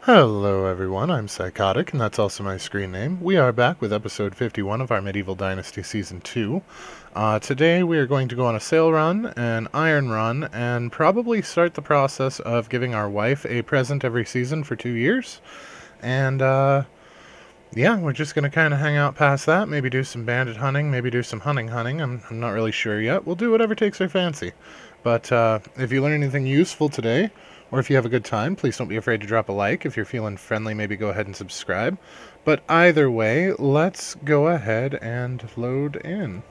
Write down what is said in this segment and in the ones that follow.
Hello everyone, I'm Psychotic, and that's also my screen name. We are back with episode 51 of our Medieval Dynasty Season 2. Today we are going to go on a sail run, an iron run, and probably start the process of giving our wife a present every season for 2 years. And, yeah, we're just going to kind of hang out past that, maybe do some bandit hunting, maybe do some hunting. I'm not really sure yet. We'll do whatever takes our fancy. But if you learn anything useful today, or if you have a good time, please don't be afraid to drop a like. If you're feeling friendly, maybe go ahead and subscribe. But either way, let's go ahead and load in.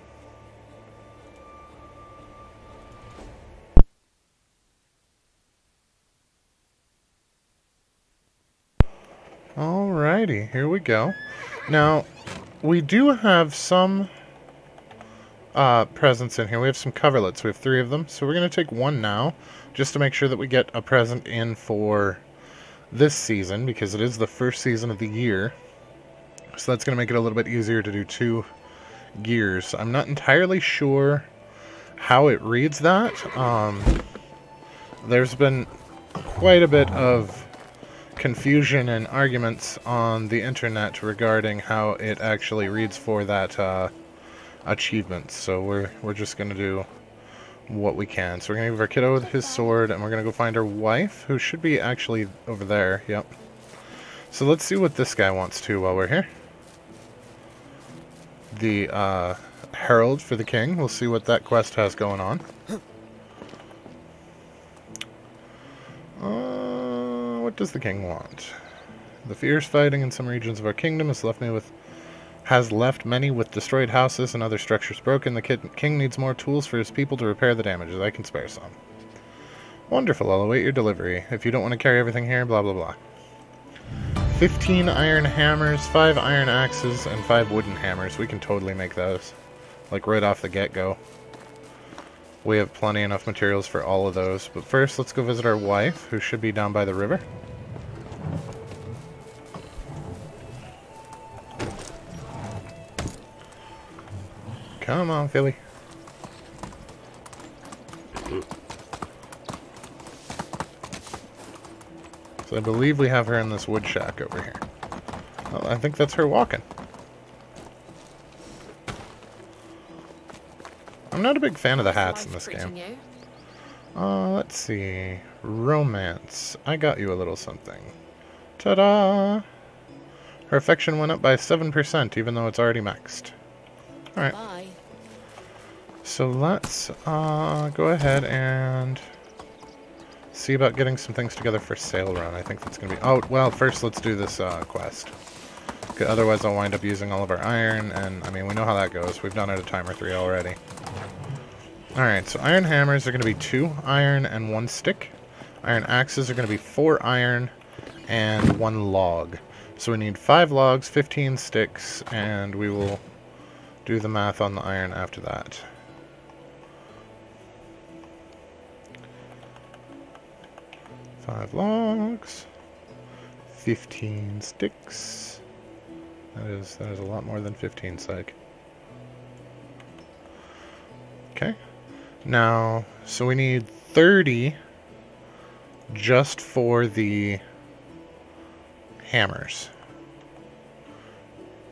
Alrighty, here we go. Now, we do have some presents in here. We have some coverlets. We have 3 of them. So we're going to take one now, just to make sure that we get a present in for this season, because it is the first season of the year. So that's going to make it a little bit easier to do 2 gears. I'm not entirely sure how it reads that. There's been quite a bit of confusion and arguments on the internet regarding how it actually reads for that achievement. So we're just going to do what we can. So we're going to give our kiddo his sword, and we're going to go find our wife, who should be actually over there. Yep. So let's see what this guy wants to while we're here. The herald for the king. We'll see what that quest has going on. What does the king want? The fierce fighting in some regions of our kingdom has left many with destroyed houses and other structures broken. The king needs more tools for his people to repair the damages. I can spare some. Wonderful, I'll await your delivery. If you don't want to carry everything here, blah blah blah. 15 iron hammers, 5 iron axes, and 5 wooden hammers. We can totally make those. Like right off the get-go. We have plenty enough materials for all of those. But first, let's go visit our wife, who should be down by the river. Come on, Philly. So I believe we have her in this wood shack over here. Oh, I think that's her walking. I'm not a big fan of the hats in this game. Let's see. Romance. I got you a little something. Ta-da! Her affection went up by 7%, even though it's already maxed. Alright. So let's go ahead and see about getting some things together for sail run. I think that's going to be... Oh, well, first let's do this quest. Otherwise I'll wind up using all of our iron, and, I mean, we know how that goes. We've done it a time or 3 already. Alright, so iron hammers are going to be 2 iron and 1 stick. Iron axes are going to be 4 iron and 1 log. So we need 5 logs, 15 sticks, and we will do the math on the iron after that. Five logs, 15 sticks. That is a lot more than 15, psych. Okay. Now, so we need 30 just for the hammers.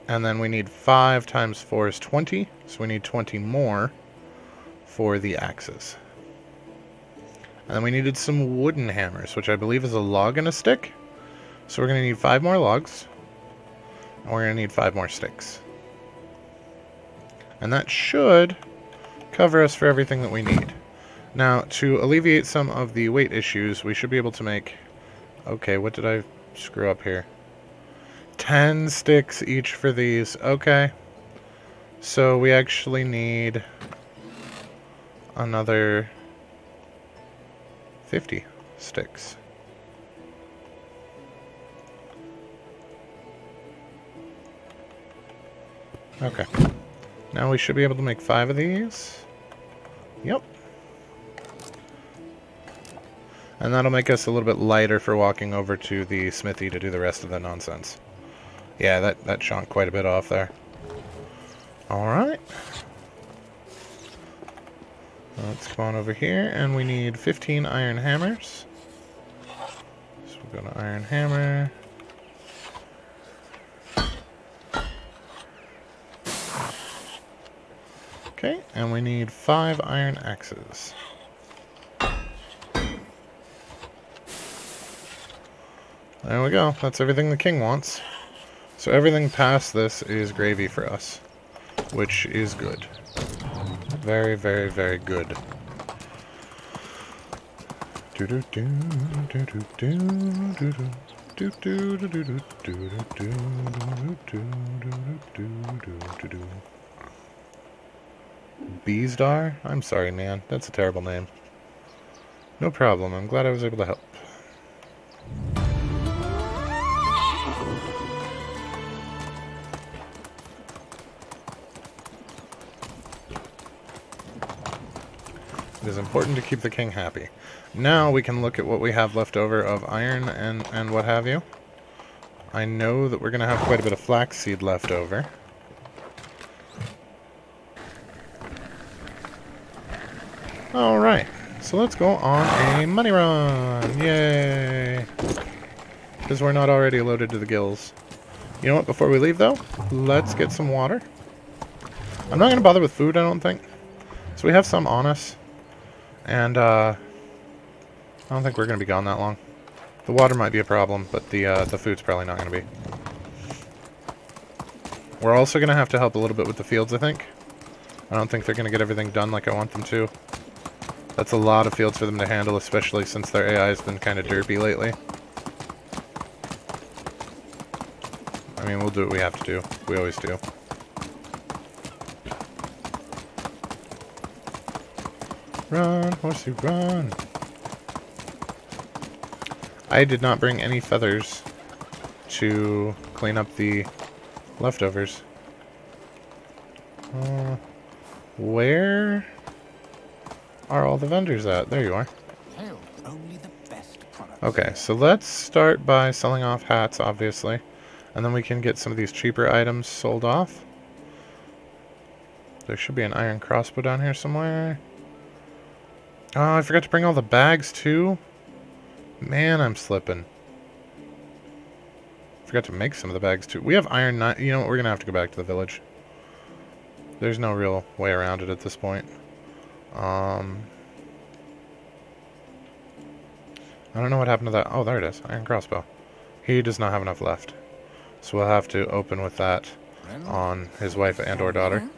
And then we need 5 times 4 is 20, so we need 20 more for the axes. And then we needed some wooden hammers, which I believe is a log and a stick. So we're going to need 5 more logs, and we're going to need 5 more sticks. And that should cover us for everything that we need. Now, to alleviate some of the weight issues, we should be able to make... Okay, what did I screw up here? 10 sticks each for these. Okay. So we actually need another 50 sticks. Okay. Now we should be able to make 5 of these. Yep. And that'll make us a little bit lighter for walking over to the smithy to do the rest of the nonsense. Yeah, that chunked quite a bit off there. Alright. Let's come on over here, and we need 15 iron hammers. So we'll go to iron hammer. Okay, and we need 5 iron axes. There we go. That's everything the king wants. So everything past this is gravy for us, which is good. Very, very, very good. Beesdar? I'm sorry, man. That's a terrible name. No problem. I'm glad I was able to help. It is important to keep the king happy. Now we can look at what we have left over of iron and what have you. I know that we're going to have quite a bit of flaxseed left over. Alright, so let's go on a money run! Yay! Because we're not already loaded to the gills. You know what, before we leave though, let's get some water. I'm not going to bother with food, I don't think. So we have some on us. And, I don't think we're going to be gone that long. The water might be a problem, but the food's probably not going to be. We're also going to have to help a little bit with the fields, I think. I don't think they're going to get everything done like I want them to. That's a lot of fields for them to handle, especially since their AI has been kind of derpy lately. I mean, we'll do what we have to do. We always do. Run, horsey, run! I did not bring any feathers to clean up the leftovers. Where are all the vendors at? There you are. Okay, so let's start by selling off hats, obviously. And then we can get some of these cheaper items sold off. There should be an iron crossbow down here somewhere. Oh, I forgot to bring all the bags, too. Man, I'm slipping. Forgot to make some of the bags, too. We have iron... You know what? We're going to have to go back to the village. There's no real way around it at this point. I don't know what happened to that. Oh, there it is. Iron crossbow. He does not have enough left. So we'll have to open with that on his wife and or daughter.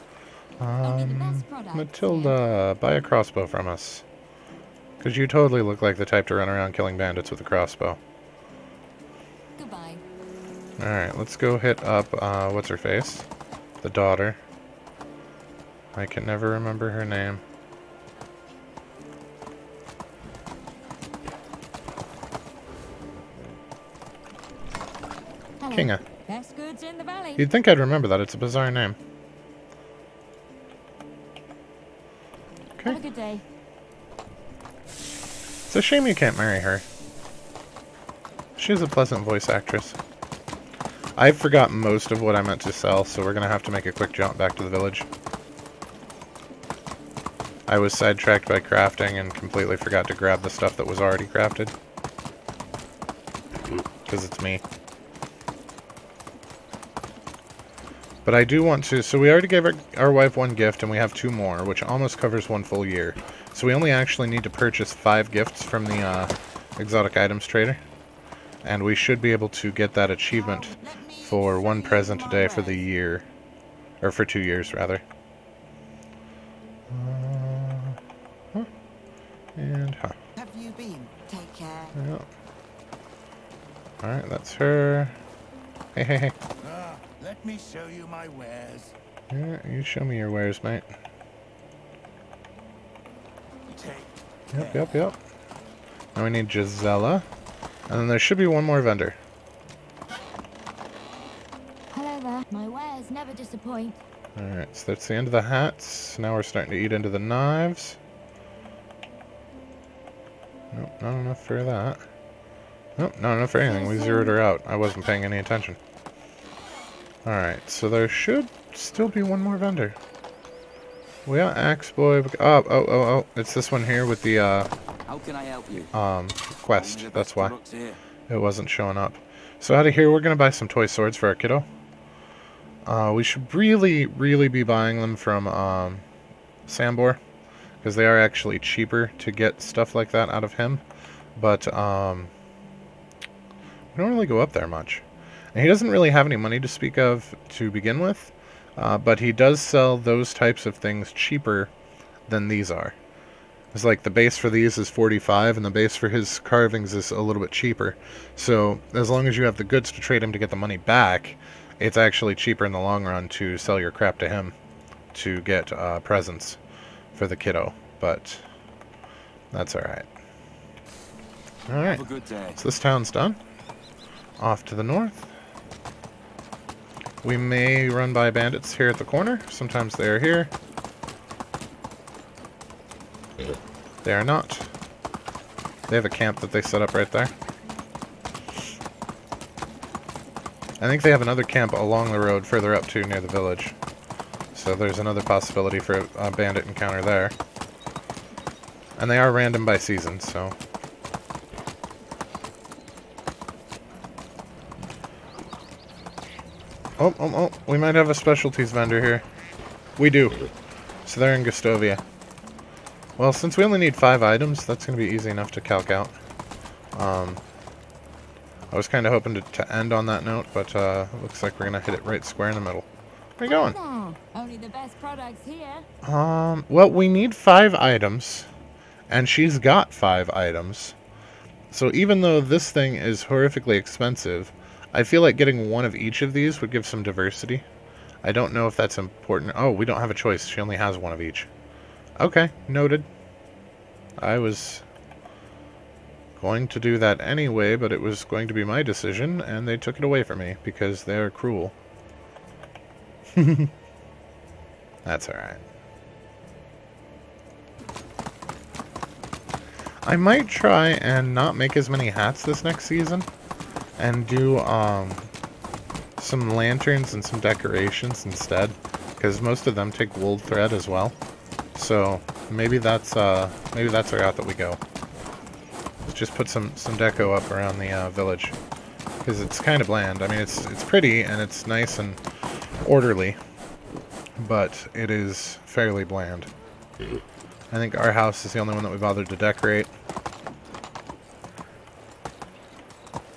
Matilda, buy a crossbow from us. Because you totally look like the type to run around killing bandits with a crossbow. Goodbye. Alright, let's go hit up, what's her face? The daughter. I can never remember her name. Hello. Kinga. Best goods in the valley. You'd think I'd remember that. It's a bizarre name. Okay. Have a good day. It's a shame you can't marry her. She's a pleasant voice actress. I forgot most of what I meant to sell, so we're going to have to make a quick jump back to the village. I was sidetracked by crafting and completely forgot to grab the stuff that was already crafted. Because it's me. But I do want to... So we already gave our wife one gift, and we have 2 more, which almost covers 1 full year. So we only actually need to purchase 5 gifts from the exotic items trader. And we should be able to get that achievement for 1 present a day for the year. Or for 2 years, rather. And Have you been? Take care. Yeah. Alright, that's her. Hey, hey, hey. Let me show you my wares. Yeah, you show me your wares, mate. Yep. Now we need Gisela. And then there should be 1 more vendor. Hello there. My wares never disappoint. Alright, so that's the end of the hats. Now we're starting to eat into the knives. Nope, not enough for that. Nope, not enough for anything. We zeroed her out. I wasn't paying any attention. Alright, so there should still be 1 more vendor. We got Axe Boy. Oh. It's this one here with the, How can I help you? quest. That's why. it wasn't showing up. So out of here, we're going to buy some toy swords for our kiddo. We should really, really be buying them from Sambor, because they are actually cheaper to get stuff like that out of him. But we don't really go up there much. And he doesn't really have any money to speak of to begin with, but he does sell those types of things cheaper than these are. It's like the base for these is 45, and the base for his carvings is a little bit cheaper. So as long as you have the goods to trade him to get the money back, it's actually cheaper in the long run to sell your crap to him to get presents for the kiddo. But that's alright. Alright, so this town's done. Off to the north. We may run by bandits here at the corner. Sometimes they are here. They are not. They have a camp that they set up right there. I think they have another camp along the road further up too, near the village. So there's another possibility for a bandit encounter there. And they are random by season, so... Oh, we might have a specialties vendor here. We do. So they're in Gustovia. Well, since we only need 5 items, that's going to be easy enough to calc out. I was kind of hoping to end on that note, but looks like we're going to hit it right square in the middle. Where are you going? Oh, only the best products here. Well, we need 5 items, and she's got 5 items. So even though this thing is horrifically expensive, I feel like getting one of each of these would give some diversity. I don't know if that's important. Oh, we don't have a choice. She only has one of each. Okay, noted. I was going to do that anyway, but it was going to be my decision, and they took it away from me because they're cruel. That's alright. I might try and not make as many hats this next season, and do some lanterns and some decorations instead, because most of them take wool thread as well. So maybe that's our route that we go. Let's just put some deco up around the village, because it's kind of bland. I mean, it's pretty and it's nice and orderly, but it is fairly bland. I think our house is the only one that we bothered to decorate.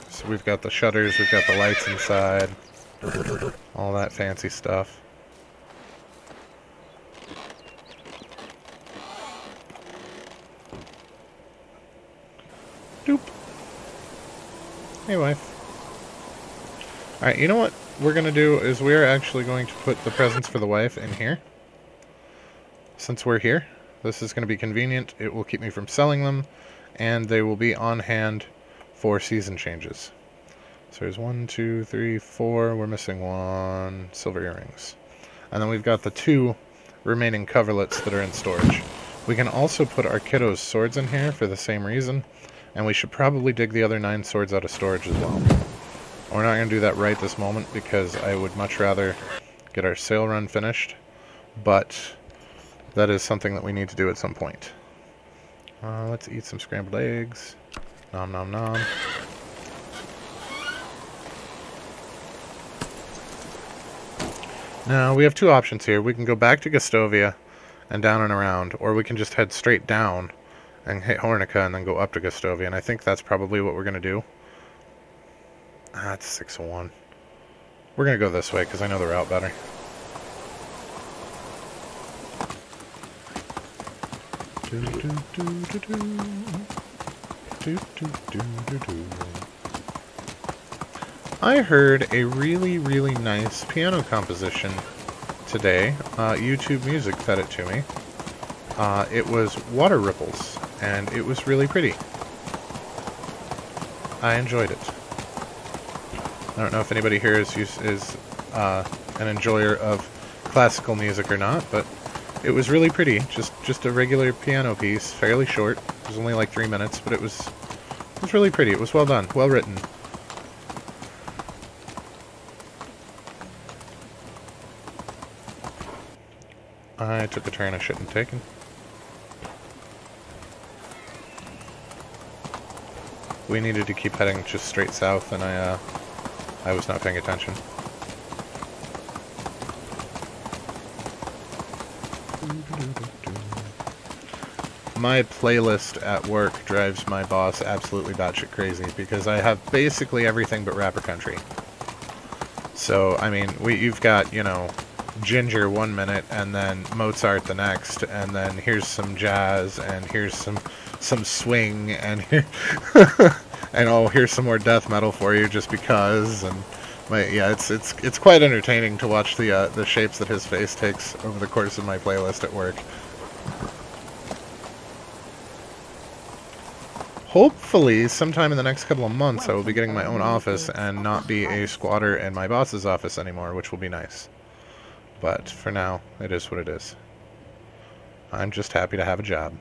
So we've got the shutters, we've got the lights inside, all that fancy stuff. Doop. Hey, wife. Alright, you know what we're going to do is we're actually going to put the presents for the wife in here. Since we're here, this is going to be convenient. It will keep me from selling them, and they will be on hand for season changes. So there's 1, 2, 3, 4. We're missing 1 silver earrings. And then we've got the 2 remaining coverlets that are in storage. We can also put our kiddos' swords in here for the same reason, and we should probably dig the other 9 swords out of storage as well. We're not going to do that right this moment because I would much rather get our sale run finished, but that is something that we need to do at some point. Let's eat some scrambled eggs. Nom nom nom. Now, we have 2 options here. We can go back to Gustovia and down and around, or we can just head straight down and hit Hornica and then go up to Gustovia, and I think that's probably what we're going to do. Ah, it's 601. We're going to go this way because I know the route better. I heard a really, really nice piano composition today. YouTube Music fed it to me. It was Water Ripples, and it was really pretty. I enjoyed it. I don't know if anybody here is an enjoyer of classical music or not, but it was really pretty. Just a regular piano piece, fairly short. It was only like 3 minutes, but it was really pretty. It was well done, well written. I took a turn I shouldn't have taken. we needed to keep heading just straight south, and I was not paying attention. My playlist at work drives my boss absolutely batshit crazy because I have basically everything but rapper country. So, I mean, you've got, you know, Ginger 1 minute, and then Mozart the next, and then here's some jazz, and here's some swing, and here and oh, here's some more death metal for you just because. And yeah, it's quite entertaining to watch the shapes that his face takes over the course of my playlist at work. Hopefully, sometime in the next couple of months, I will be getting my own office and not be a squatter in my boss's office anymore, which will be nice. But for now, it is what it is. I'm just happy to have a job.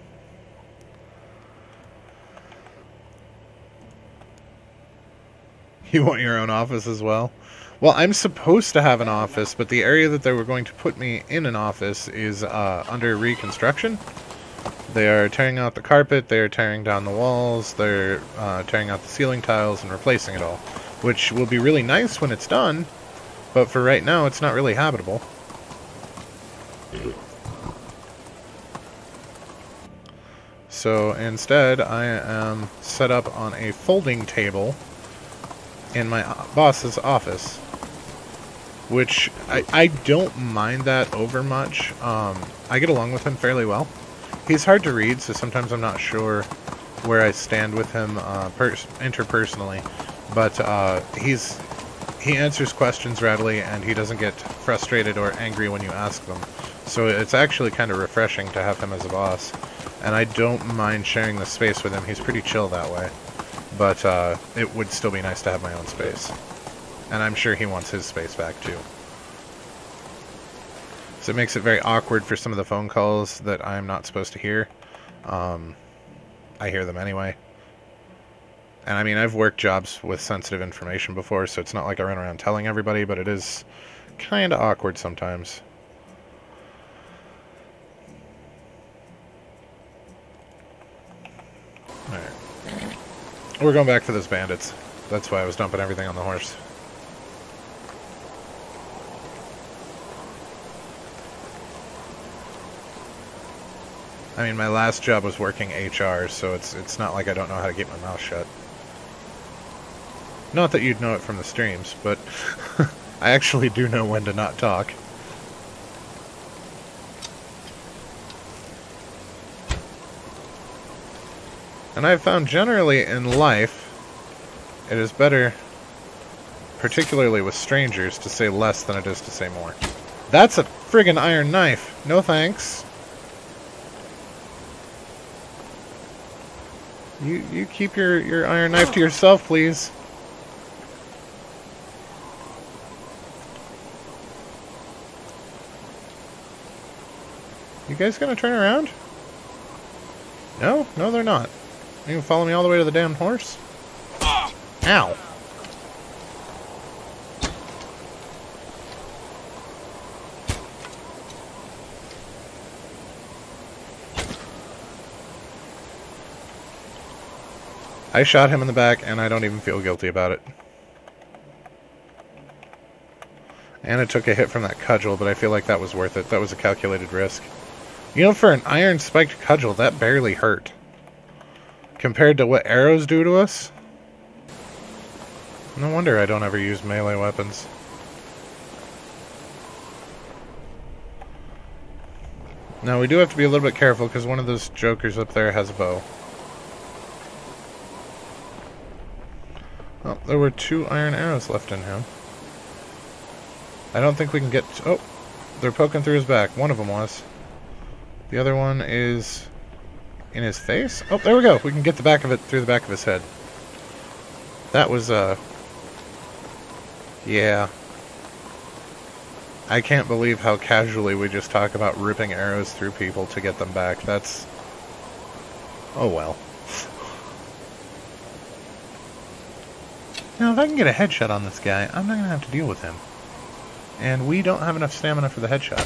You want your own office as well? Well, I'm supposed to have an office, but the area that they were going to put me in an office is under reconstruction. They are tearing out the carpet, they are tearing down the walls, they're tearing out the ceiling tiles and replacing it all. Which will be really nice when it's done, but for right now it's not really habitable. So instead I am set up on a folding table in my boss's office. Which, I don't mind that over much. I get along with him fairly well. He's hard to read, so sometimes I'm not sure where I stand with him interpersonally. But he answers questions readily, and he doesn't get frustrated or angry when you ask them. So it's actually kind of refreshing to have him as a boss. And I don't mind sharing the space with him. He's pretty chill that way. But it would still be nice to have my own space. And I'm sure he wants his space back too. So it makes it very awkward for some of the phone calls that I'm not supposed to hear. I hear them anyway. And I mean, I've worked jobs with sensitive information before, so it's not like I run around telling everybody, but it is kind of awkward sometimes. Alright. We're going back for those bandits. That's why I was dumping everything on the horse. I mean, my last job was working HR, so it's not like I don't know how to keep my mouth shut. Not that you'd know it from the streams, but I actually do know when to not talk. And I've found generally in life, it is better, particularly with strangers, to say less than it is to say more. That's a friggin' iron knife. No thanks. You keep your iron knife to yourself, please. You guys gonna turn around? No? No, they're not. You can follow me all the way to the damn horse? Ow! I shot him in the back, and I don't even feel guilty about it. And it took a hit from that cudgel, but I feel like that was worth it. That was a calculated risk. You know, for an iron-spiked cudgel, that barely hurt. Compared to what arrows do to us? No wonder I don't ever use melee weapons. Now, we do have to be a little bit careful, because one of those jokers up there has a bow. Oh, there were 2 iron arrows left in him. I don't think we can get... Oh, they're poking through his back. One of them was. The other one is in his face. Oh, there we go. We can get the back of it through the back of his head. That was, yeah. I can't believe how casually we just talk about ripping arrows through people to get them back. That's... Oh, well. Now, if I can get a headshot on this guy, I'm not going to have to deal with him. And we don't have enough stamina for the headshot.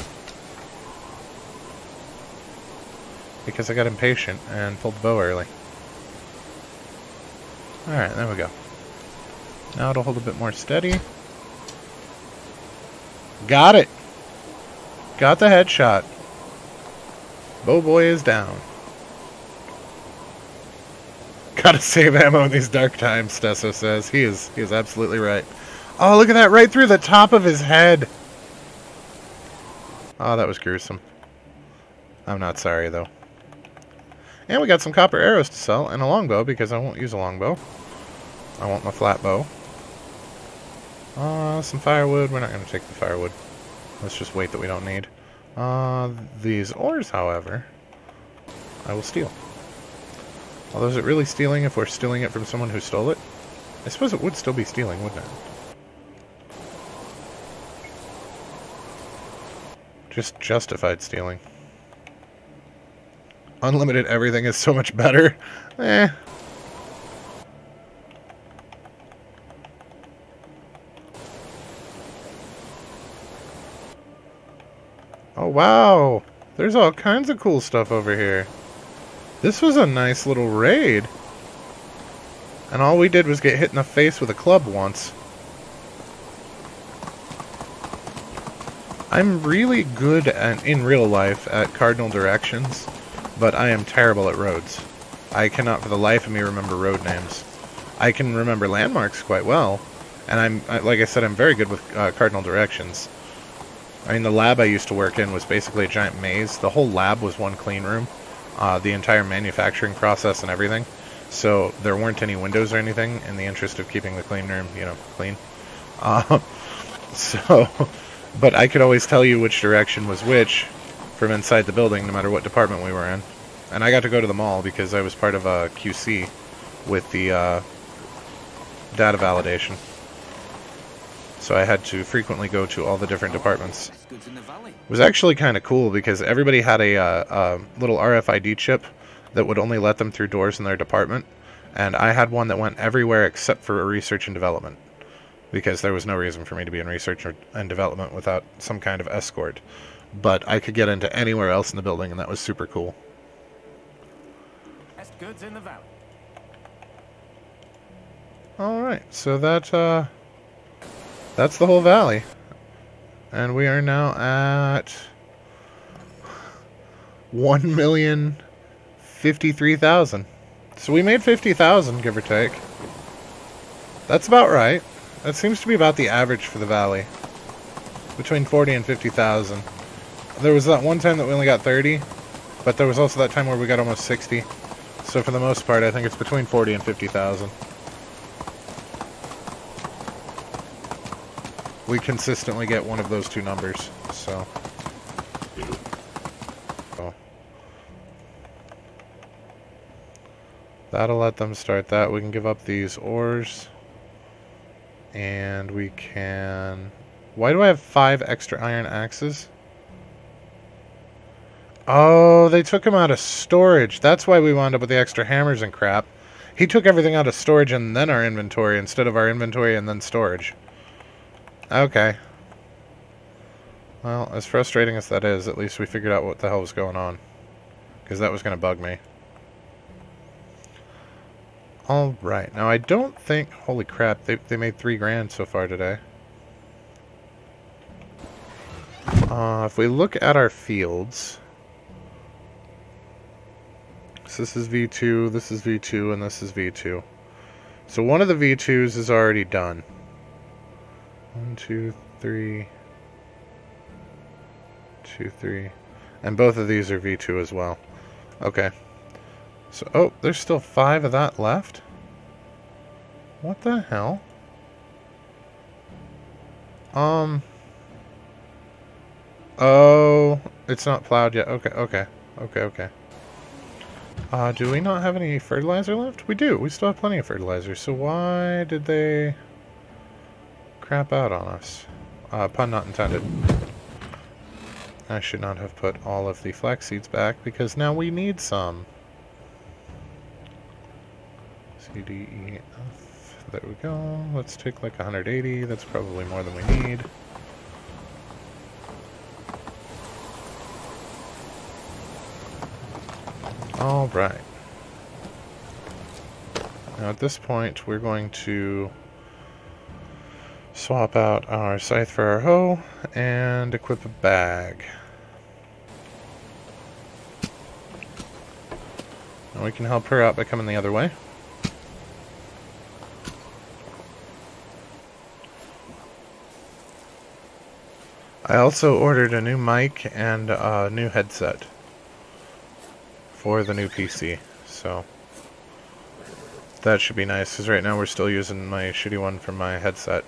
Because I got impatient and pulled the bow early. Alright, there we go. Now it'll hold a bit more steady. Got it! Got the headshot. Bow boy is down. Gotta save ammo in these dark times, Stesso says. He is absolutely right. Oh, look at that, right through the top of his head. Oh, that was gruesome. I'm not sorry, though. And we got some copper arrows to sell, and a longbow, because I won't use a longbow. I want my flat bow. Some firewood. We're not going to take the firewood. Let's just wait that we don't need. These ores, however, I will steal. Although, is it really stealing if we're stealing it from someone who stole it? I suppose it would still be stealing, wouldn't it? Just justified stealing. Unlimited everything is so much better. Eh. Oh, wow. There's all kinds of cool stuff over here. This was a nice little raid. And all we did was get hit in the face with a club once. I'm really good in real life at cardinal directions, but I am terrible at roads. I cannot for the life of me remember road names. I can remember landmarks quite well, and like I said, I'm very good with cardinal directions. I mean, the lab I used to work in was basically a giant maze. The whole lab was one clean room. The entire manufacturing process and everything. So there weren't any windows or anything in the interest of keeping the clean room, you know, clean. But I could always tell you which direction was which from inside the building, no matter what department we were in. And I got to go to the mall because I was part of a QC with the data validation. So I had to frequently go to all the different departments. It was actually kind of cool because everybody had a little RFID chip that would only let them through doors in their department. And I had one that went everywhere except for research and development, because there was no reason for me to be in research and development without some kind of escort. But I could get into anywhere else in the building, and that was super cool. Best goods in the valley. Alright, so that's the whole valley. And we are now at 1,053,000. So we made 50,000, give or take. That's about right. That seems to be about the average for the valley. Between 40 and 50,000. There was that one time that we only got 30, but there was also that time where we got almost 60. So for the most part, I think it's between 40 and 50,000. We consistently get one of those two numbers, so. That'll let them start that. We can give up these ores. And we can... Why do I have 5 extra iron axes? Oh, they took them out of storage. That's why we wound up with the extra hammers and crap. He took everything out of storage and then our inventory instead of our inventory and then storage. Okay. Well, as frustrating as that is, at least we figured out what the hell was going on. Because that was going to bug me. Alright, now I don't think... Holy crap, they made 3 grand so far today. If we look at our fields... So this is V2, this is V2, and this is V2. So one of the V2s is already done. 1, 2, 3... 2, 3... And both of these are V2 as well. Okay. So, oh, there's still 5 of that left? What the hell? Oh, it's not plowed yet. Okay. Do we not have any fertilizer left? We do. We still have plenty of fertilizer. So why did they crap out on us? Pun not intended. I should not have put all of the flax seeds back because now we need some. C, D, E, F. There we go. Let's take like 180. That's probably more than we need. Alright. Now at this point, we're going to swap out our scythe for our hoe and equip a bag. And we can help her out by coming the other way. I also ordered a new mic and a new headset for the new PC, so that should be nice, because right now we're still using my shitty one from my headset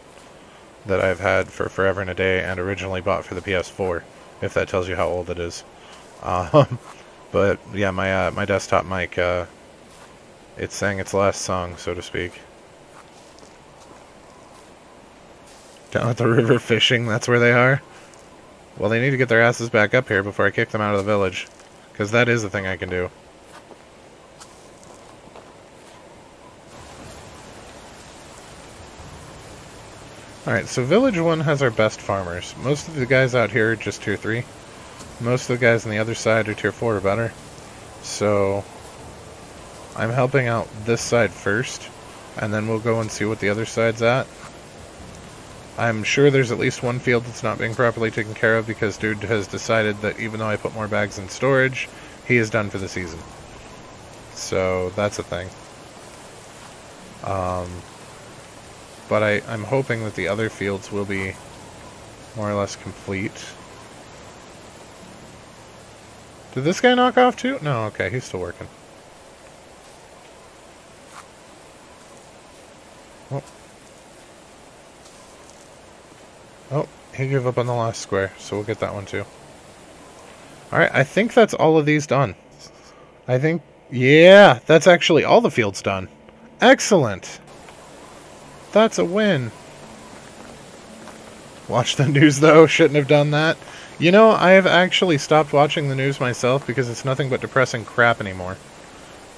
that I've had for forever and a day and originally bought for the PS4, if that tells you how old it is. But yeah, my desktop mic, it's sang its last song, so to speak. Down at the river fishing, that's where they are? Well, they need to get their asses back up here before I kick them out of the village, because that is the thing I can do. Alright, so Village 1 has our best farmers. Most of the guys out here are just Tier 3. Most of the guys on the other side are Tier 4 or better. So, I'm helping out this side first, and then we'll go and see what the other side's at. I'm sure there's at least one field that's not being properly taken care of because dude has decided that even though I put more bags in storage, he is done for the season. So, that's a thing. But I'm hoping that the other fields will be more or less complete. Did this guy knock off too? No, okay, he's still working. Oh, he gave up on the last square, so we'll get that one too. Alright, I think that's all of these done. I think, yeah, that's actually all the fields done. Excellent! That's a win. Watch the news though, shouldn't have done that. You know, I have actually stopped watching the news myself because it's nothing but depressing crap anymore.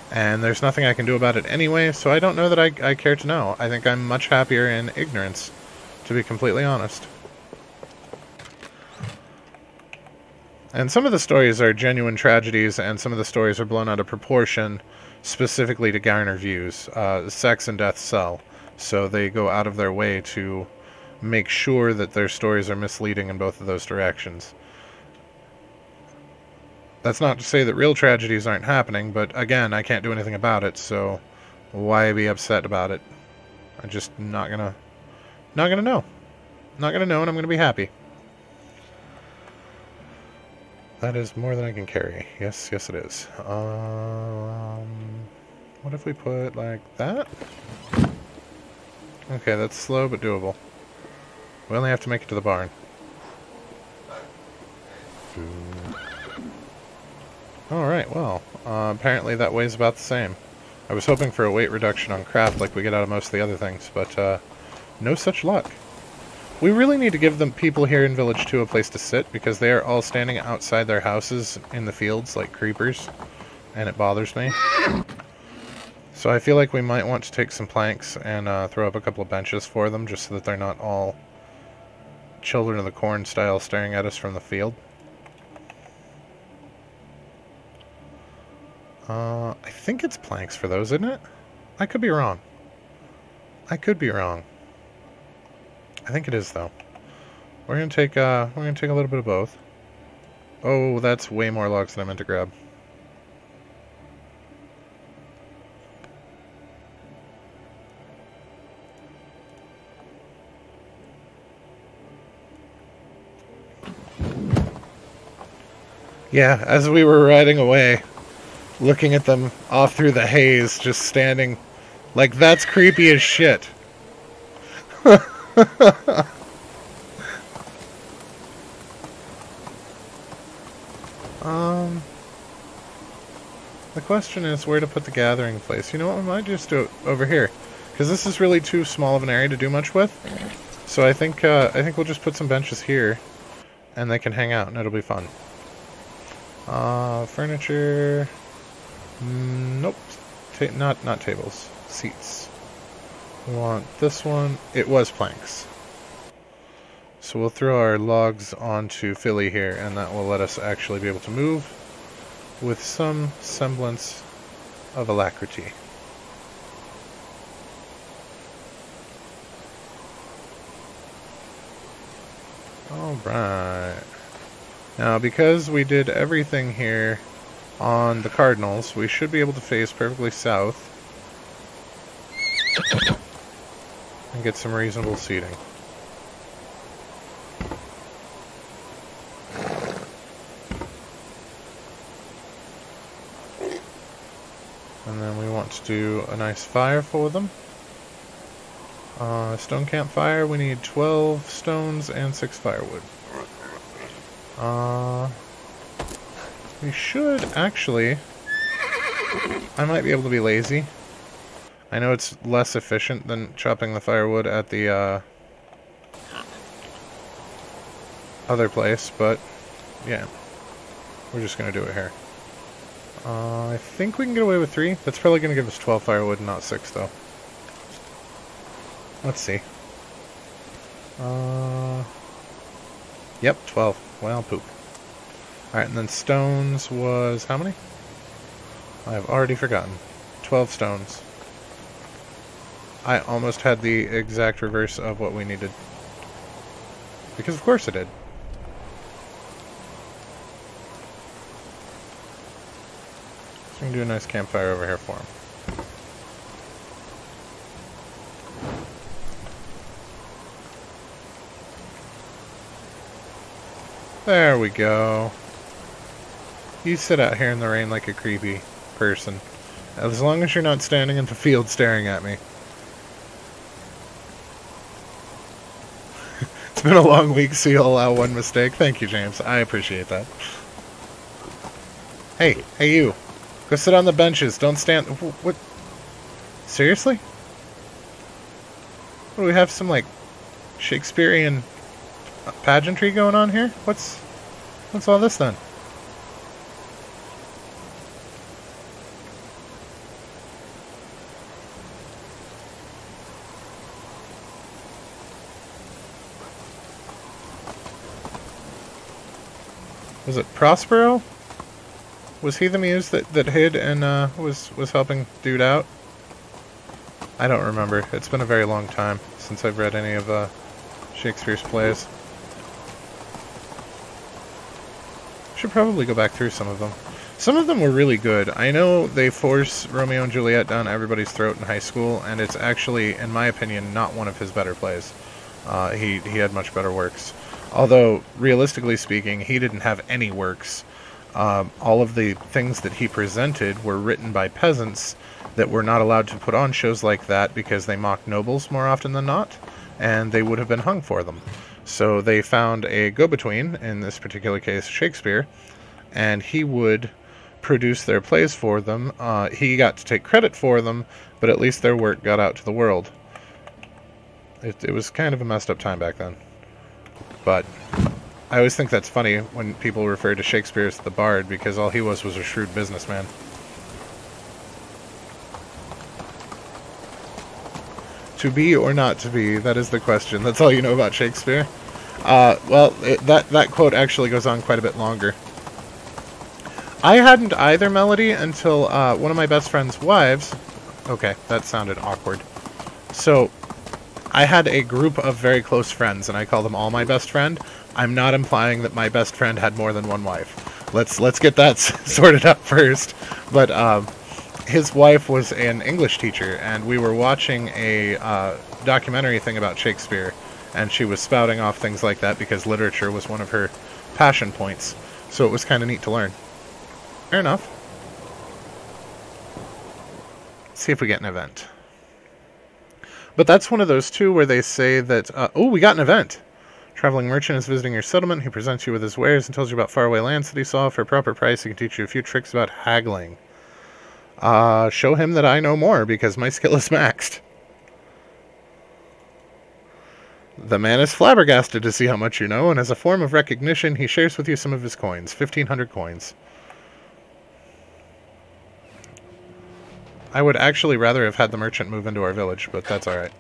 And there's nothing I can do about it anyway, so I don't know that I care to know. I think I'm much happier in ignorance, to be completely honest. And some of the stories are genuine tragedies, and some of the stories are blown out of proportion, specifically to garner views. Sex and death sell, so they go out of their way to make sure that their stories are misleading in both of those directions. That's not to say that real tragedies aren't happening, but again, I can't do anything about it, so why be upset about it? I'm just not gonna know. Not gonna know, and I'm gonna be happy. That is more than I can carry. Yes, yes it is. What if we put like that? Okay, that's slow but doable. We only have to make it to the barn. Alright, well, apparently that weighs about the same. I was hoping for a weight reduction on craft like we get out of most of the other things, but no such luck. We really need to give the people here in Village 2 a place to sit, because they are all standing outside their houses in the fields like creepers, and it bothers me. So I feel like we might want to take some planks and throw up a couple of benches for them, just so that they're not all Children of the Corn style staring at us from the field. I think it's planks for those, isn't it? I could be wrong. I could be wrong. I think it is though. We're gonna take a little bit of both. Oh, that's way more logs than I meant to grab. Yeah, as we were riding away, looking at them off through the haze, just standing like, that's creepy as shit. The question is where to put the gathering place. You know what, we might just do it over here, because this is really too small of an area to do much with. So I think we'll just put some benches here, and they can hang out, and it'll be fun. Furniture. Nope. Not tables. Seats. We want this one. It was planks. So we'll throw our logs onto Philly here, and that will let us actually be able to move with some semblance of alacrity. Alright. Now, because we did everything here on the cardinals, we should be able to face perfectly south and get some reasonable seating. And then we want to do a nice fire for them. Stone campfire, we need 12 stones and 6 firewood. We should actually... I might be able to be lazy. I know it's less efficient than chopping the firewood at the other place, but yeah. We're just going to do it here. I think we can get away with 3. That's probably going to give us 12 firewood and not 6, though. Let's see. Yep, 12. Well, poop. Alright, and then stones was how many? I've already forgotten. 12 stones. I almost had the exact reverse of what we needed. Because of course I did. So we can do a nice campfire over here for him. There we go. You sit out here in the rain like a creepy person. As long as you're not standing in the field staring at me. It's been a long week, so you'll allow one mistake. Thank you, James. I appreciate that. Hey, you. Go sit on the benches. Don't stand... What? Seriously? What, do we have some, like, Shakespearean pageantry going on here? What's all this then? Was it Prospero? Was he the muse that hid and was helping dude out? I don't remember. It's been a very long time since I've read any of Shakespeare's plays. Should probably go back through some of them. Some of them were really good. I know they force Romeo and Juliet down everybody's throat in high school, and it's actually, in my opinion, not one of his better plays. He had much better works. Although, realistically speaking, he didn't have any works. All of the things that he presented were written by peasants that were not allowed to put on shows like that because they mocked nobles more often than not, and they would have been hung for them. So they found a go-between, in this particular case Shakespeare, and he would produce their plays for them. He got to take credit for them, but at least their work got out to the world. It was kind of a messed up time back then. But I always think that's funny when people refer to Shakespeare as the bard, because all he was a shrewd businessman. To be or not to be, that is the question. That's all you know about Shakespeare? Well, that quote actually goes on quite a bit longer. I hadn't either, Melody, until one of my best friend's wives... Okay, that sounded awkward. So, I had a group of very close friends, and I call them all my best friend. I'm not implying that my best friend had more than one wife. Let's get that sorted out first. But his wife was an English teacher, and we were watching a documentary thing about Shakespeare, and she was spouting off things like that because literature was one of her passion points. So it was kind of neat to learn. Fair enough. Let's see if we get an event. But that's one of those two where they say that... oh, we got an event! Traveling merchant is visiting your settlement. He presents you with his wares and tells you about faraway lands that he saw. For a proper price, he can teach you a few tricks about haggling. Show him that I know more, because my skill is maxed. The man is flabbergasted to see how much you know, and as a form of recognition, he shares with you some of his coins. 1,500 coins. I would actually rather have had the merchant move into our village, but that's alright.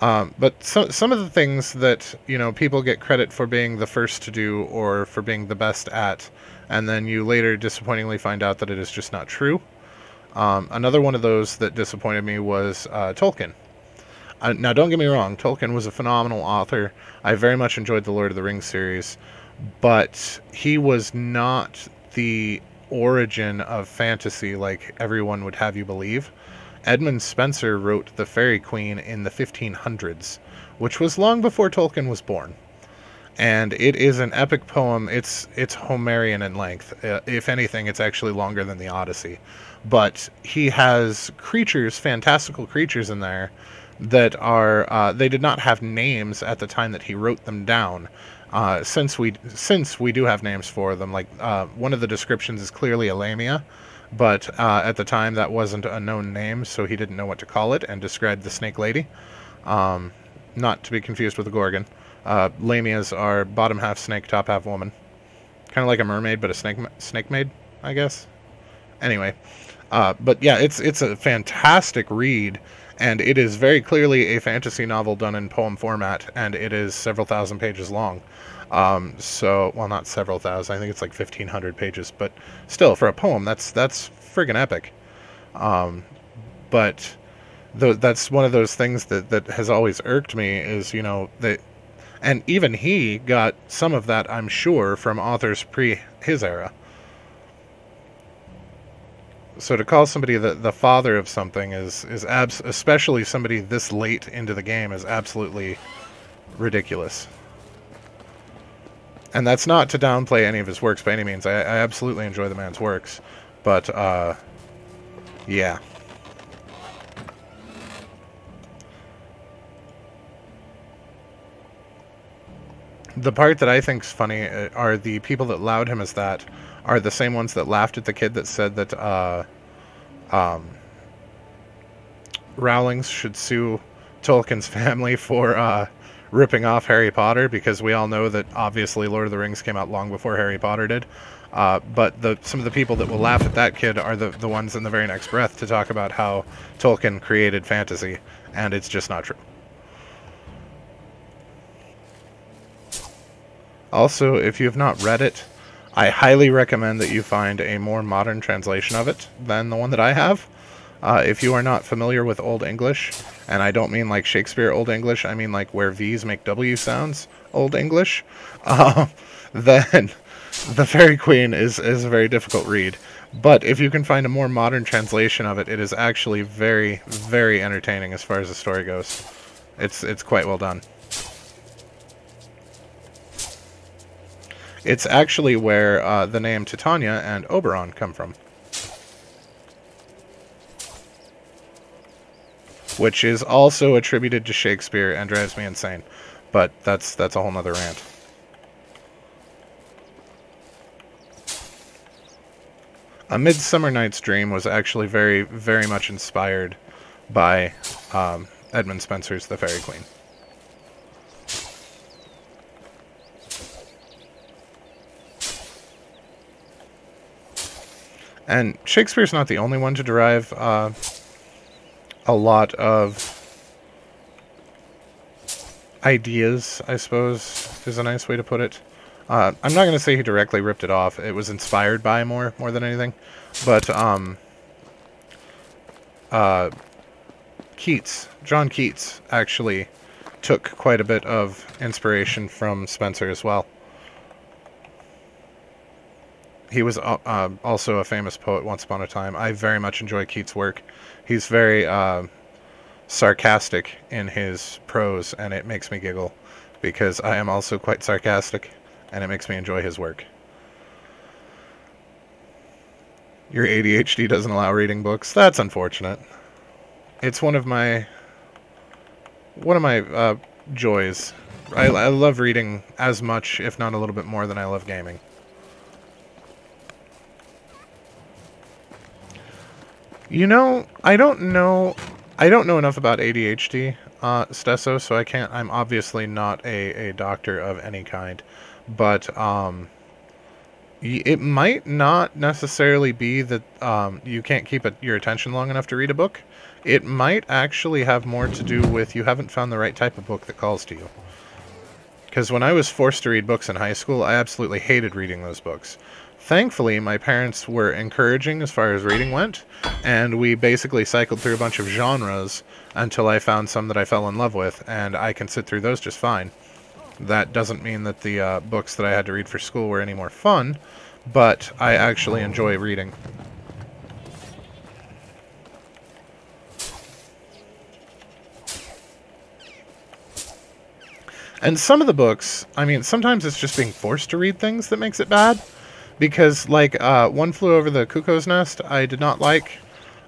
But some of the things that, you know, people get credit for being the first to do or for being the best at, and then you later disappointingly find out that it is just not true. Another one of those that disappointed me was Tolkien. Now, don't get me wrong, Tolkien was a phenomenal author. I very much enjoyed the Lord of the Rings series, but he was not the origin of fantasy like everyone would have you believe. Edmund Spenser wrote The Fairy Queen in the 1500s, which was long before Tolkien was born. And it is an epic poem. It's Homerian in length. If anything, it's actually longer than the Odyssey. But he has creatures, fantastical creatures in there that are, they did not have names at the time that he wrote them down. Since we do have names for them, like one of the descriptions is clearly a lamia, but at the time that wasn't a known name, so he didn't know what to call it and described the snake lady. Not to be confused with the gorgon. Lamias are bottom half snake, top half woman. Kind of like a mermaid, but a snake maid, I guess. Anyway, but yeah, it's a fantastic read, and it is very clearly a fantasy novel done in poem format, and it is several thousand pages long. So, well, not several thousand, I think it's like 1,500 pages, but still, for a poem, that's friggin' epic. But that's one of those things that has always irked me is, you know, that, and even he got some of that, I'm sure, from authors pre his era. So to call somebody the father of something is especially somebody this late into the game, is absolutely ridiculous. And that's not to downplay any of his works by any means. I absolutely enjoy the man's works, but yeah. The part that I think's funny are the people that allowed him as that are the same ones that laughed at the kid that said that Rowling's should sue Tolkien's family for ripping off Harry Potter, because we all know that obviously Lord of the Rings came out long before Harry Potter did. But some of the people that will laugh at that kid are the ones in the very next breath to talk about how Tolkien created fantasy, and it's just not true. Also, if you have not read it, I highly recommend that you find a more modern translation of it than the one that I have. If you are not familiar with Old English, and I don't mean like Shakespeare Old English, I mean like where V's make W sounds Old English, then The Fairy Queen is a very difficult read. But if you can find a more modern translation of it, it is actually very, very entertaining as far as the story goes. It's quite well done. It's actually where the name Titania and Oberon come from. Which is also attributed to Shakespeare and drives me insane. But that's a whole nother rant. A Midsummer Night's Dream was actually very, very much inspired by Edmund Spenser's The Fairy Queen. And Shakespeare's not the only one to derive a lot of ideas, I suppose, is a nice way to put it. I'm not going to say he directly ripped it off. It was inspired by more than anything. But John Keats, actually took quite a bit of inspiration from Spenser as well. He was also a famous poet once upon a time. I very much enjoy Keats' work. He's very sarcastic in his prose, and it makes me giggle, because I am also quite sarcastic, and it makes me enjoy his work. Your ADHD doesn't allow reading books. That's unfortunate. It's one of my joys. I love reading as much, if not a little bit more, than I love gaming. You know, I don't know enough about ADHD, Stesso, so I'm obviously not a doctor of any kind, but it might not necessarily be that you can't keep your attention long enough to read a book. It might actually have more to do with you haven't found the right type of book that calls to you. Because when I was forced to read books in high school, I absolutely hated reading those books. Thankfully, my parents were encouraging as far as reading went, and we basically cycled through a bunch of genres until I found some that I fell in love with, and I can sit through those just fine. That doesn't mean that the books that I had to read for school were any more fun, but I actually enjoy reading. And some of the books, I mean, sometimes it's just being forced to read things that makes it bad. Because, like, One Flew Over the Cuckoo's Nest, I did not like.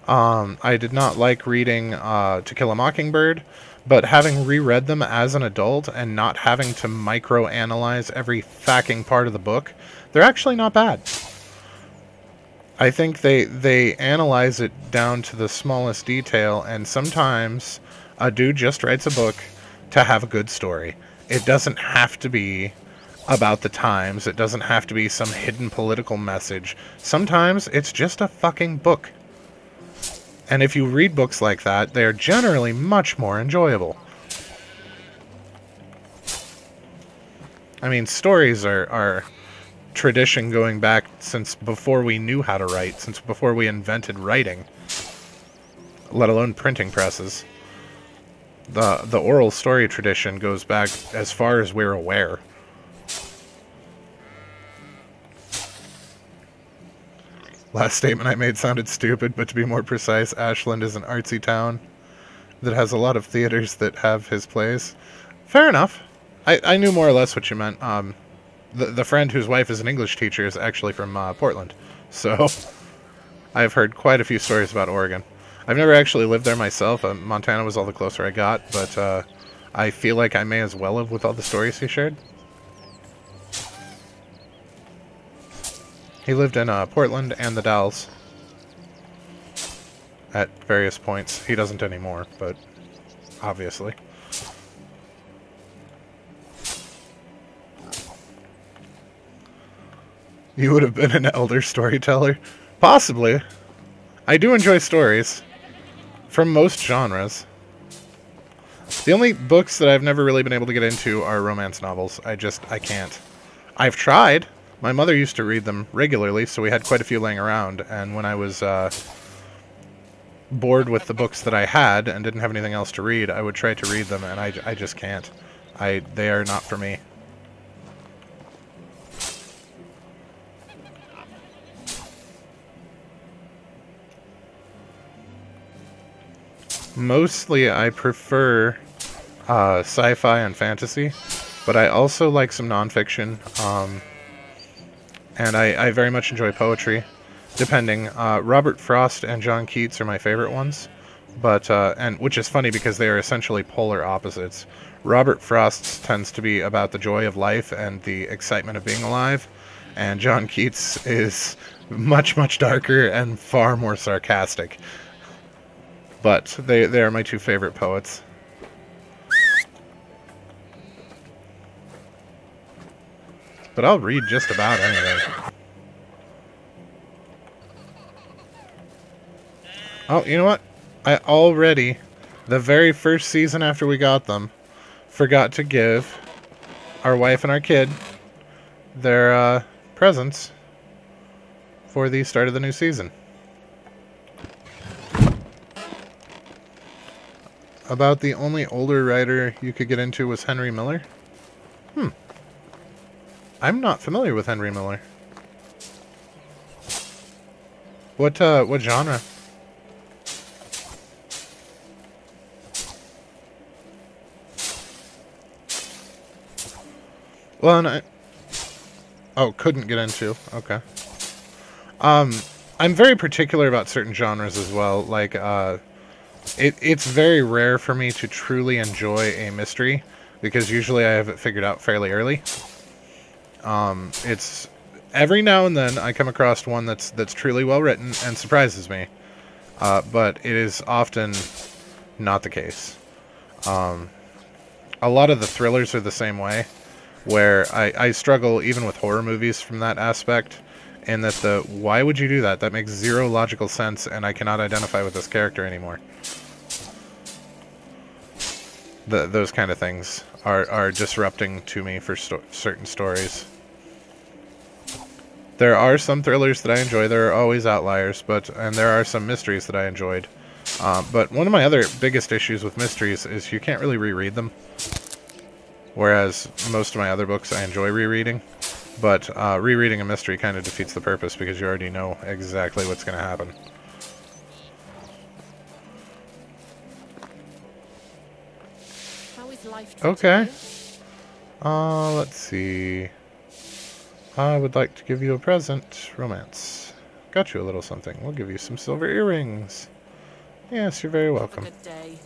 I did not like reading To Kill a Mockingbird. But having reread them as an adult and not having to micro-analyze every fucking part of the book, they're actually not bad. I think they analyze it down to the smallest detail, and sometimes a dude just writes a book to have a good story. It doesn't have to be about the times. It doesn't have to be some hidden political message. Sometimes it's just a fucking book. And if you read books like that, they are generally much more enjoyable. I mean, stories are tradition going back since before we knew how to write, since before we invented writing, let alone printing presses. The oral story tradition goes back as far as we're aware. Last statement I made sounded stupid, but to be more precise, Ashland is an artsy town that has a lot of theaters that have his plays. Fair enough. I knew more or less what you meant. The friend whose wife is an English teacher is actually from Portland, so I've heard quite a few stories about Oregon. I've never actually lived there myself. Montana was all the closer I got, but I feel like I may as well have with all the stories he shared. He lived in Portland and the Dalles at various points. He doesn't anymore, but obviously. You would have been an elder storyteller? Possibly. I do enjoy stories from most genres. The only books that I've never really been able to get into are romance novels. I can't. I've tried. My mother used to read them regularly, so we had quite a few laying around, and when I was bored with the books that I had and didn't have anything else to read, I would try to read them, and I just can't. They are not for me. Mostly I prefer sci-fi and fantasy, but I also like some nonfiction. And I very much enjoy poetry, depending. Robert Frost and John Keats are my favorite ones, but and which is funny because they are essentially polar opposites. Robert Frost's tends to be about the joy of life and the excitement of being alive, and John Keats is much, much darker and far more sarcastic. But they are my two favorite poets. But I'll read just about anything. Oh, you know what? I already, the very first season after we got them, forgot to give our wife and our kid their presents for the start of the new season. About the only older writer you could get into was Henry Miller? I'm not familiar with Henry Miller. What genre? Well, and couldn't get into. Okay. I'm very particular about certain genres as well. Like, it's very rare for me to truly enjoy a mystery, because usually I have it figured out fairly early. It's every now and then I come across one that's truly well written and surprises me, but it is often not the case. A lot of the thrillers are the same way, where I struggle even with horror movies from that aspect, in that why would you do that? That makes zero logical sense, and I cannot identify with this character anymore. Those kind of things are disrupting to me for certain stories. There are some thrillers that I enjoy. There are always outliers, and there are some mysteries that I enjoyed. But one of my other biggest issues with mysteries is you can't really reread them. Whereas most of my other books I enjoy rereading. But rereading a mystery kind of defeats the purpose because you already know exactly what's going to happen. How is life Okay. treating you? Let's see. I would like to give you a present. Romance. Got you a little something. We'll give you some silver earrings. Yes, you're very Have a welcome. good day.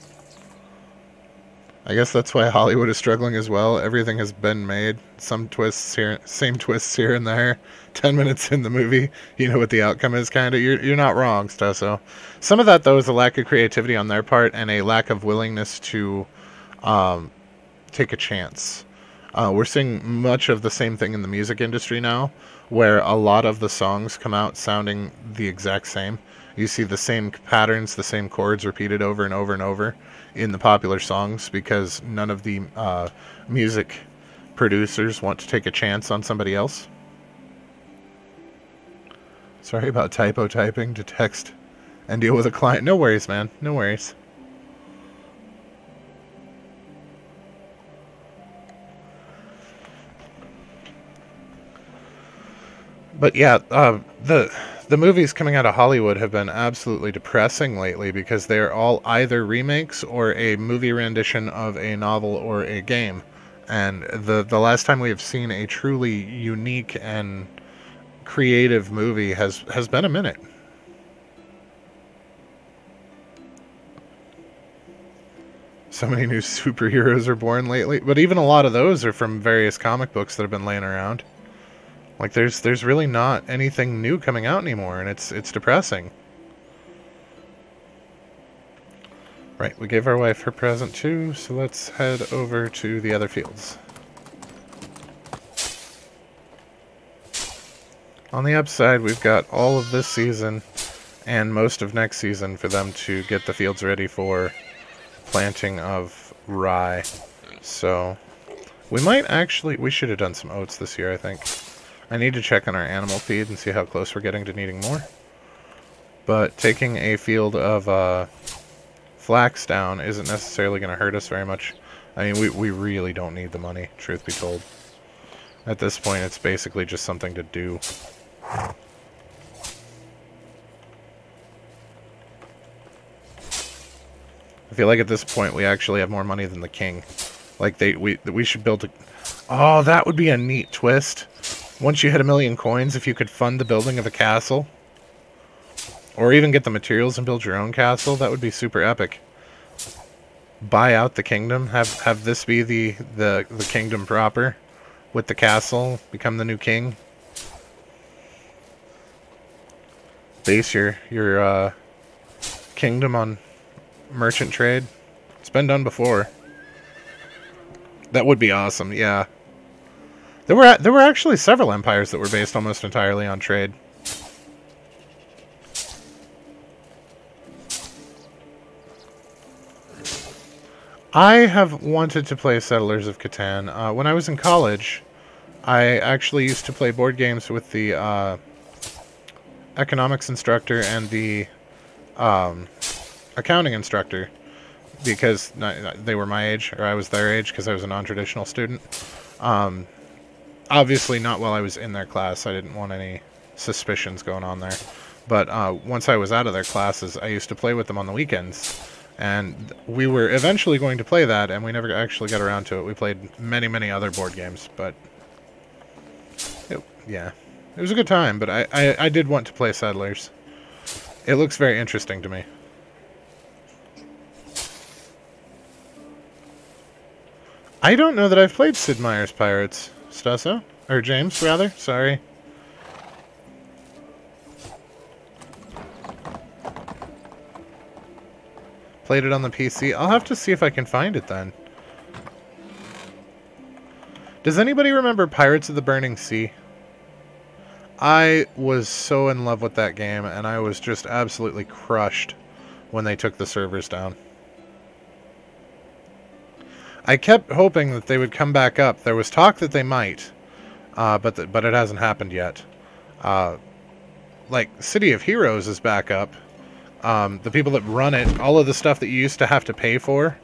I guess that's why Hollywood is struggling as well. Everything has been made. Some twists here, same twists here and there. 10 minutes in the movie, you know what the outcome is, kind of. You're not wrong, Stusso. Some of that, though, is a lack of creativity on their part and a lack of willingness to take a chance. We're seeing much of the same thing in the music industry now, where a lot of the songs come out sounding the exact same. You see the same patterns, the same chords repeated over and over and over in the popular songs because none of the music producers want to take a chance on somebody else. Sorry about typo typing to text and deal with a client. No worries, man. No worries. But yeah, the movies coming out of Hollywood have been absolutely depressing lately because they're all either remakes or a movie rendition of a novel or a game. And the last time we have seen a truly unique and creative movie has been a minute. So many new superheroes are born lately, but even a lot of those are from various comic books that have been laying around. Like there's really not anything new coming out anymore, and it's depressing. Right, we gave our wife her present too, so let's head over to the other fields. On the upside, we've got all of this season and most of next season for them to get the fields ready for planting of rye. So we should have done some oats this year, I think. I need to check on our animal feed and see how close we're getting to needing more. But taking a field of flax down isn't necessarily going to hurt us very much. I mean, we really don't need the money, truth be told. At this point, it's basically just something to do. I feel like at this point we actually have more money than the king. Like we should build a... Oh, that would be a neat twist. Once you hit 1,000,000 coins, if you could fund the building of a castle, or even get the materials and build your own castle, that would be super epic. Buy out the kingdom, have this be the kingdom proper, with the castle, become the new king. Base your kingdom on merchant trade. It's been done before. That would be awesome, yeah. There were actually several empires that were based almost entirely on trade. I have wanted to play Settlers of Catan. When I was in college, I actually used to play board games with the economics instructor and the accounting instructor, because they were my age, or I was their age, because I was a non-traditional student. Obviously not while I was in their class. I didn't want any suspicions going on there. But once I was out of their classes, I used to play with them on the weekends. And we were eventually going to play that, and we never actually got around to it. We played many, many other board games, but... yeah. It was a good time, but I did want to play Settlers. It looks very interesting to me. I don't know that I've played Sid Meier's Pirates, Stusso. Or James, rather. Sorry. Played it on the PC. I'll have to see if I can find it then. Does anybody remember Pirates of the Burning Sea? I was so in love with that game, and I was just absolutely crushed when they took the servers down. I kept hoping that they would come back up. There was talk that they might, but it hasn't happened yet. like, City of Heroes is back up. The people that run it, all of the stuff that you used to have to pay for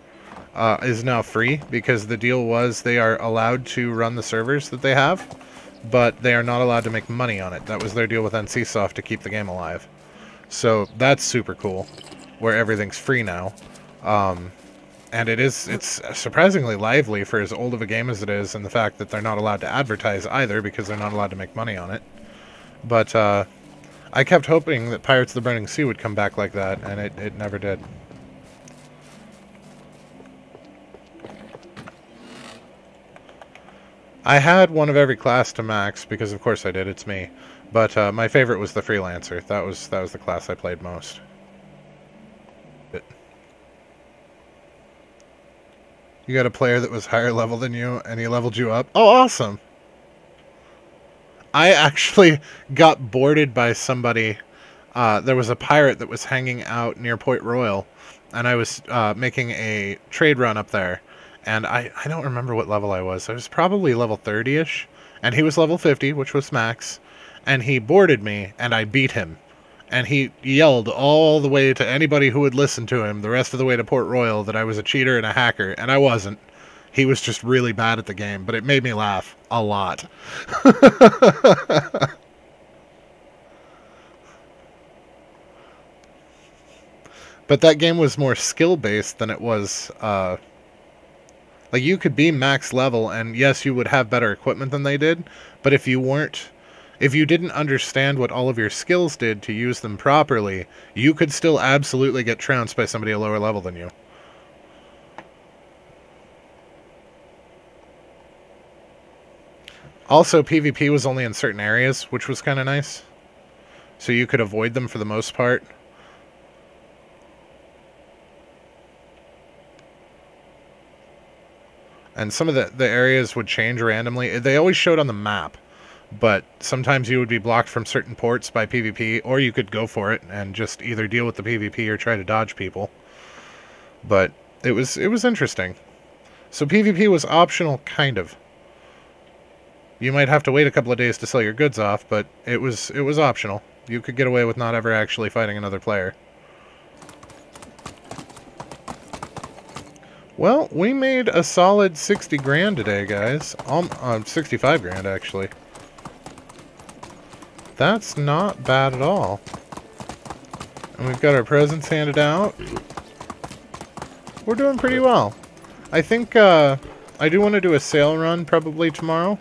is now free, because the deal was they are allowed to run the servers that they have, but they are not allowed to make money on it. That was their deal with NCSoft to keep the game alive. So that's super cool, where everything's free now. And it's surprisingly lively for as old of a game as it is, and the fact that they're not allowed to advertise either, because they're not allowed to make money on it. But I kept hoping that Pirates of the Burning Sea would come back like that, and it never did. I had one of every class to max, because of course I did, it's me. But my favorite was the Freelancer. That was the class I played most. You got a player that was higher level than you, and he leveled you up? Oh, awesome! I actually got boarded by somebody. There was a pirate that was hanging out near Port Royal, and I was making a trade run up there. And I don't remember what level I was. I was probably level 30-ish, and he was level 50, which was max. And he boarded me, and I beat him. And he yelled all the way to anybody who would listen to him, the rest of the way to Port Royal, that I was a cheater and a hacker, and I wasn't. He was just really bad at the game, but it made me laugh a lot. But that game was more skill-based than it was... like, you could be max level, and yes, you would have better equipment than they did, but if you weren't... If you didn't understand what all of your skills did to use them properly, you could still absolutely get trounced by somebody a lower level than you. Also, PvP was only in certain areas, which was kind of nice. So you could avoid them for the most part. And some of the areas would change randomly. They always showed on the map. But sometimes you would be blocked from certain ports by PvP, or you could go for it and just either deal with the PvP or try to dodge people. But it was interesting. So PvP was optional, kind of. You might have to wait a couple of days to sell your goods off, but it was optional. You could get away with not ever actually fighting another player. Well, we made a solid 60 grand today, guys. 65 grand, actually. That's not bad at all. And we've got our presents handed out. We're doing pretty well. I think I do want to do a sail run probably tomorrow.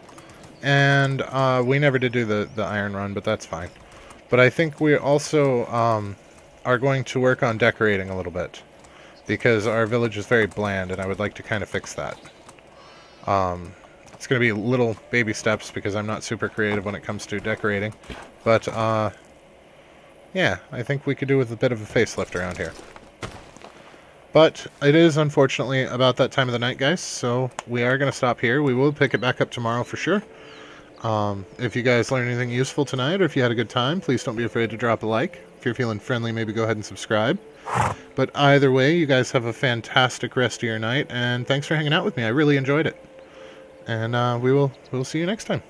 And we never did do the iron run, but that's fine. But I think we also are going to work on decorating a little bit. Because our village is very bland, and I would like to kind of fix that. It's going to be little baby steps because I'm not super creative when it comes to decorating. But, yeah, I think we could do with a bit of a facelift around here. But it is, unfortunately, about that time of the night, guys, so we are going to stop here. We will pick it back up tomorrow for sure. If you guys learned anything useful tonight, or if you had a good time, please don't be afraid to drop a like. If you're feeling friendly, maybe go ahead and subscribe. But either way, you guys have a fantastic rest of your night, and thanks for hanging out with me. I really enjoyed it. And we'll see you next time.